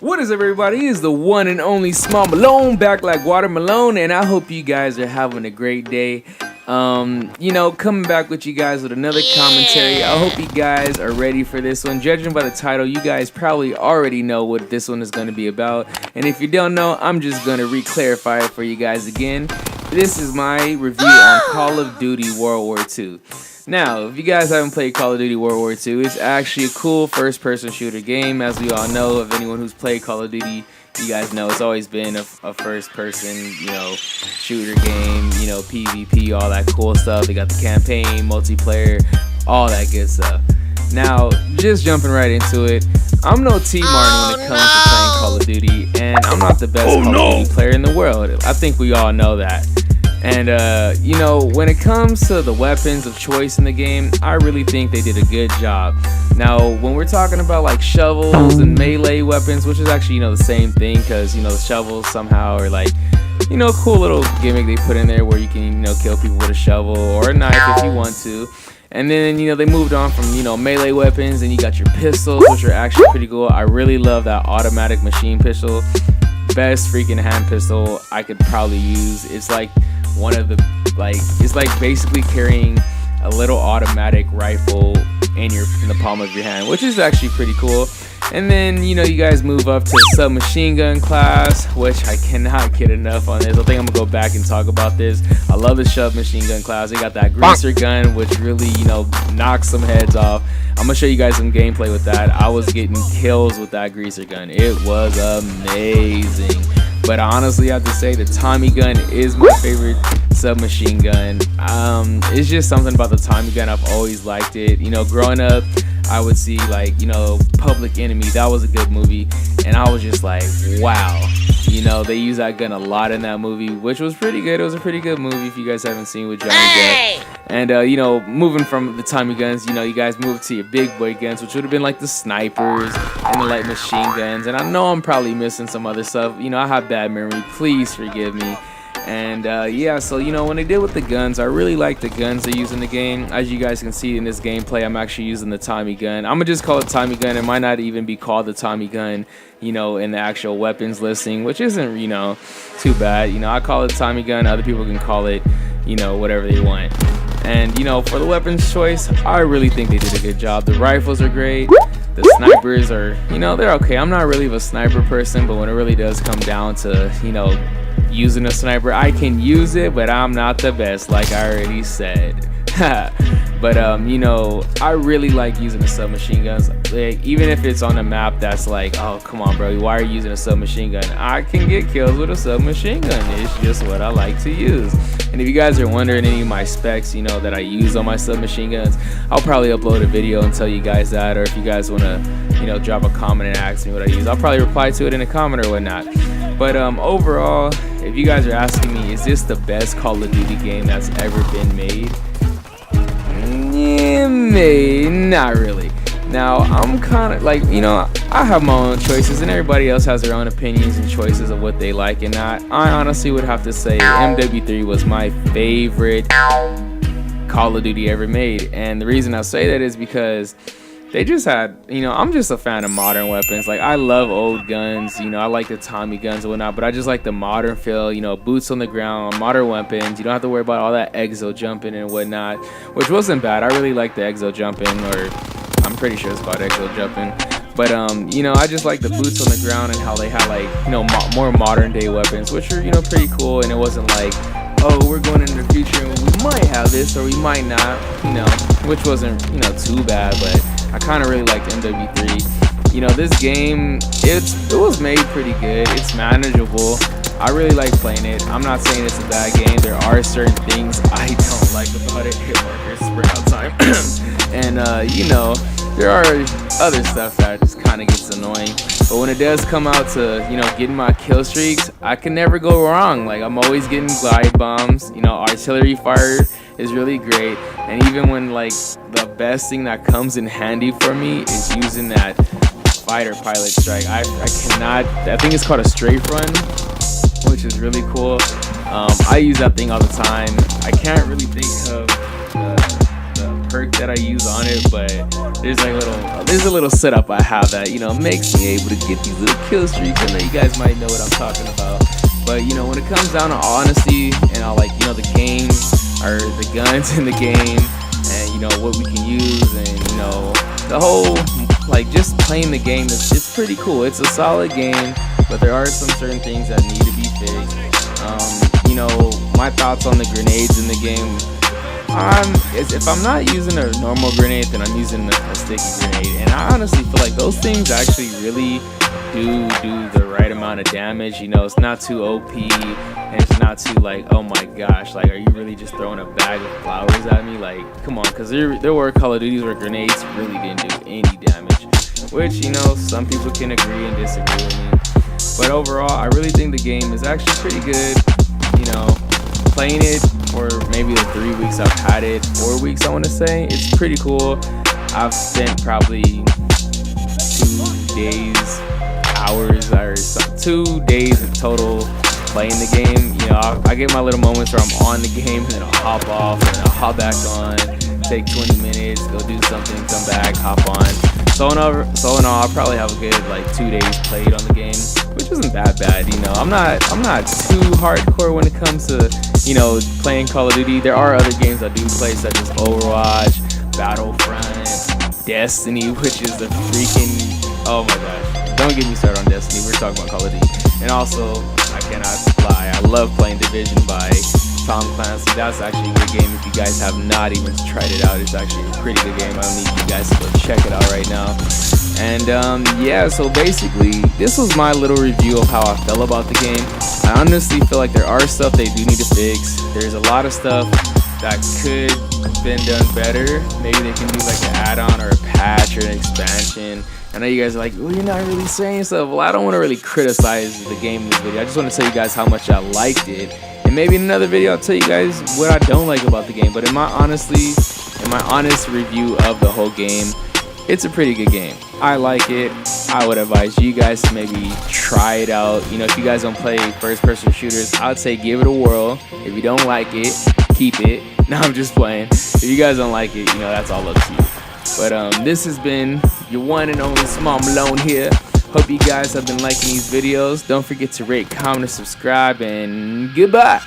What is up, everybody? It's the one and only Small Malone, back like watermelon, and I hope you guys are having a great day. Coming back with you guys with another commentary. I hope you guys are ready for this one. Judging by the title, you guys probably already know what this one is going to be about. And if you don't know, I'm just going to re-clarify it for you guys again. This is my review on Call of Duty World War II. Now, if you guys haven't played Call of Duty World War II, it's actually a cool first-person shooter game. As we all know, of anyone who's played Call of Duty, you guys know it's always been a first-person, shooter game, PvP, all that cool stuff. They got the campaign, multiplayer, all that good stuff. Now, just jumping right into it, I'm no T. Martin when it comes to playing Call of Duty, and I'm not the best Call of Duty player in the world. I think we all know that. And, when it comes to the weapons of choice in the game, I really think they did a good job. Now, when we're talking about, like, shovels and melee weapons, which is actually, the same thing, because, the shovels somehow are, like, cool little gimmick they put in there where you can, kill people with a shovel or a knife if you want to. And then, they moved on from, melee weapons, and you got your pistols, which are actually pretty cool. I really love that automatic machine pistol. Best freaking hand pistol I could probably use. It's like one of the, it's like basically carrying a little automatic rifle in the palm of your hand, which is actually pretty cool. And then, you guys move up to submachine gun class, which I cannot get enough on this. I think I'm gonna go back and talk about this. I love the submachine gun class. They got that greaser gun, which really, knocks some heads off. I'm gonna show you guys some gameplay with that. I was getting kills with that greaser gun. It was amazing. But I honestly have to say the Tommy gun is my favorite submachine gun. It's just something about the Tommy gun. I've always liked it. Growing up, I would see Public Enemy. That was a good movie, and I was just like, wow. They use that gun a lot in that movie, which was pretty good. It was a pretty good movie if you guys haven't seen with Johnny Depp. And moving from the Tommy guns, you guys moved to your big boy guns, which would have been like the snipers and the light machine guns. And I know I'm probably missing some other stuff. I have bad memory. Please forgive me. And so when they did with the guns, I really like the guns they use in the game. As you guys can see in this gameplay, I'm actually using the Tommy gun. I'm gonna just call it Tommy gun. It might not even be called the Tommy gun, in the actual weapons listing, which isn't, too bad. I call it Tommy gun. Other people can call it, whatever they want. And, for the weapons choice, I really think they did a good job. The rifles are great. The snipers are, they're okay. I'm not really a sniper person, but when it really does come down to, using a sniper, I can use it, but I'm not the best, like I already said. But I really like using the submachine guns. Like, even if it's on a map that's like, oh come on bro, why are you using a submachine gun? I can get kills with a submachine gun. It's just what I like to use. And if you guys are wondering any of my specs, that I use on my submachine guns, I'll probably upload a video and tell you guys that. Or if you guys want to, drop a comment and ask me what I use, I'll probably reply to it in a comment or whatnot. But overall, if you guys are asking me, is this the best Call of Duty game that's ever been made? Yeah, maybe, not really. Now, I'm kind of like, I have my own choices, and everybody else has their own opinions and choices of what they like and not. I honestly would have to say WW2 was my favorite Call of Duty ever made. And the reason I say that is because they just had, I'm just a fan of modern weapons. Like, I love old guns, I like the Tommy guns and whatnot, but I just like the modern feel, boots on the ground, modern weapons. You don't have to worry about all that exo jumping and whatnot, which wasn't bad. I really like the exo jumping, or I'm pretty sure it's called exo jumping. But, I just like the boots on the ground and how they had, like, more modern day weapons, which are, pretty cool. And it wasn't like, oh, we're going into the future and we might have this or we might not, which wasn't, too bad. But I kind of really liked MW3. This game, it was made pretty good. It's manageable. I really like playing it. I'm not saying it's a bad game. There are certain things I don't like about it. Hit markers, sprint out time. And, there are other stuff that just kind of gets annoying. But when it does come out to, getting my kill streaks, I can never go wrong. Like, I'm always getting glide bombs. Artillery fire is really great. And even when, like, the best thing that comes in handy for me is using that fighter pilot strike. I cannot, I think it's called a strafe run, which is really cool. I use that thing all the time. I can't really think of the perk that I use on it, but there's a little setup I have that, you know, makes me able to get these little kill streaks. I know you guys might know what I'm talking about. But, you know, when it comes down to honesty and all, like, you know, the game or the guns in the game and, you know, what we can use and, you know, the whole, like, just playing the game, it's pretty cool. It's a solid game, but there are some certain things that need to be fixed. You know, my thoughts on the grenades in the game, if I'm not using a normal grenade, then I'm using a sticky grenade. And I honestly feel like those things actually really do the right amount of damage. You know, it's not too OP and it's not too like, oh my gosh, like, are you really just throwing a bag of flowers at me? Like, come on, because there were Call of Duties where grenades really didn't do any damage, which, you know, some people can agree and disagree with me. But overall, I really think the game is actually pretty good. You know, playing it for maybe the 3 weeks I've had it, 4 weeks I want to say, it's pretty cool. I've spent probably 2 days, hours, or 2 days in total playing the game. You know, I get my little moments where I'm on the game and then I'll hop off and I'll hop back on, take 20 minutes, go do something, come back, hop on. So in all, I'll probably have a good like 2 days played on the game, which isn't that bad. You know, I'm not too hardcore when it comes to, you know, playing Call of Duty. There are other games I do play, such as Overwatch, Battlefront, Destiny, which is the freaking, oh my gosh, don't get me started on Destiny. We're talking about Call of Duty. And also, I cannot lie, I love playing Division by Tom Clancy. That's actually a good game. If you guys have not even tried it out, it's actually a pretty good game. I need you guys to go check it out right now. And yeah, so basically this was my little review of how I felt about the game. I honestly feel like there are stuff they do need to fix. There's a lot of stuff that could have been done better. Maybe they can do like an add-on or a patch or an expansion. I know you guys are like, well, you're not really saying stuff. Well, I don't want to really criticize the game in this video. I just want to tell you guys how much I liked it. And maybe in another video I'll tell you guys what I don't like about the game. But in my honest review of the whole game, it's a pretty good game. I like it. I would advise you guys to maybe try it out. You know, if you guys don't play first-person shooters, I'd say give it a whirl. If you don't like it, keep it. No, I'm just playing. If you guys don't like it, you know, that's all up to you. But this has been your one and only Small Malone here. Hope you guys have been liking these videos. Don't forget to rate, comment, and subscribe, and goodbye.